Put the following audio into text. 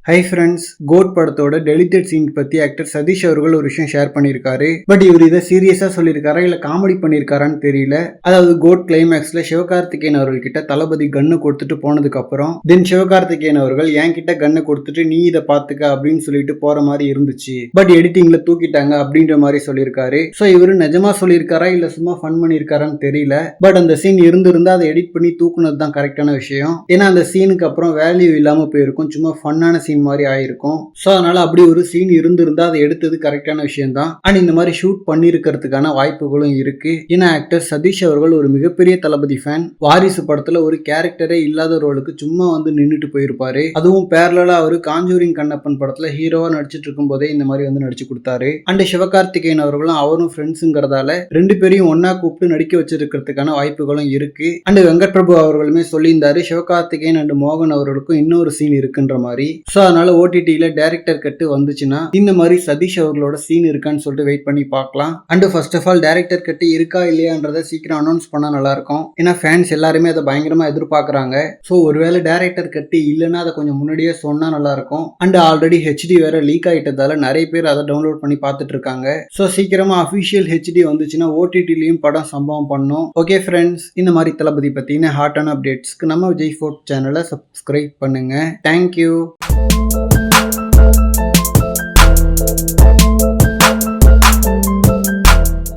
Hi friends, code படத்தோட deleted scene பத்தி actor Satish அவர்கள் ஒரு விஷயம் ஷேர் பண்ணியிருக்காரு. பட் இவர் இதை சீரியஸா சொல்லியிருக்காரா இல்ல காமெடி பண்ணியிருக்காரான்னு தெரியல. அதாவது கோட் கிளைமேக்ஸ்ல சிவகார்த்திகேயன் அவர்கள் கிட்ட தளபதி கன்னு கொடுத்துட்டு போனதுக்கு அப்புறம் தென் சிவகார்த்திகேயன் அவர்கள் என் கிட்ட கன்னு கொடுத்துட்டு நீ இதை பாத்துக்க அப்படின்னு சொல்லிட்டு போற மாதிரி இருந்துச்சு. பட் எடிட்டிங்ல தூக்கிட்டாங்க அப்படின்ற மாதிரி சொல்லியிருக்காரு. ஸோ இவரு நிஜமா சொல்லியிருக்காரா இல்ல சும்மா ஃபன் பண்ணியிருக்காரான்னு தெரியல. பட் அந்த சீன் இருந்திருந்தா அதை எடிட் பண்ணி தூக்குனது தான் கரெக்டான விஷயம். ஏன்னா அந்த சீனுக்கு அப்புறம் வேல்யூ இல்லாம போயிருக்கும், சும்மா ஃபன்னான சீன் மாதிரி ஆயிருக்கும். சோ அதனால அப்படி ஒரு சீன் இருந்திருந்தா அதை எடுத்தது கரெக்டான விஷயம் தான். அண்ட் இந்த மாதிரி ஷூட் பண்ணிருக்கிறதுக்கான வாய்ப்புகளும் இருக்கு. ஏன்னா ஆக்டர் சதீஷ் அவர்கள் ஒரு மிகப்பெரிய தளபதி ஃபேன். வாரிசு படத்துல ஒரு கேரக்டரே இல்லாத ரோலுக்கு சும்மா வந்து நின்றுட்டு போயிருப்பாரு. அதுவும் பேரலா அவரு காஞ்சூரிங் கண்ணப்பன் படத்துல ஹீரோவா நடிச்சிட்டு இருக்கும் போதே இந்த மாதிரி வந்து நடிச்சு கொடுத்தாரு. அண்ட் சிவகார்த்திகேயன் அவர்களும் அவரும் ஃப்ரெண்ட்ஸுங்கிறதால ரெண்டு பேரையும் ஒன்னா கூப்பிட்டு நடிக்க வச்சிருக்கிறதுக்கான வாய்ப்புகளும் இருக்கு. அண்ட் வெங்கட் பிரபு அவர்களுமே சொல்லியிருந்தாரு சிவகார்த்திகேயன் அண்ட் மோகன் அவர்களுக்கும் இன்னொரு சீன் இருக்குன்ற மாதிரி. சோ அதனால ஓடிடியில டைரக்டர் கட்டு வந்துச்சுன்னா இந்த மாதிரி சதீஷ் அவர்களோட சீன் இருக்கான்னு சொல்லிட்டு வெயிட் பண்ணி பார்க்கலாம். And first of all director cut இருக்கா இல்லையான்றதை சீக்கிரம் அனௌன்ஸ் பண்ணா நல்லா இருக்கும். ஏன்னா ஃபேன்ஸ் எல்லாருமே அதை பயங்கரமா எதிர்பார்க்கறாங்க. ஸோ ஒருவேளை டைரக்டர் கட்டு இல்லைன்னா அதை கொஞ்சம் முன்னாடியே சொன்னா நல்லா இருக்கும். அண்ட் ஆல்ரெடி ஹெச்டி வேற லீக் ஆயிட்டதால நிறைய பேர் அதை டவுன்லோட் பண்ணி பார்த்துட்டு இருக்காங்க. ஸோ சீக்கிரமா அஃபிஷியல் ஹெச்டி வந்துச்சுன்னா ஓடிடிலையும் படம் சம்பவம் பண்ணும். ஓகே ஃப்ரெண்ட்ஸ், இந்த மாதிரி தளபதி பத்தின ஹாட்டான அப்டேட்ஸ்க்கு நம்ம விஜய் ஃபோர்ட் சேனலை சப்ஸ்கிரைப் பண்ணுங்க. தேங்க்யூ.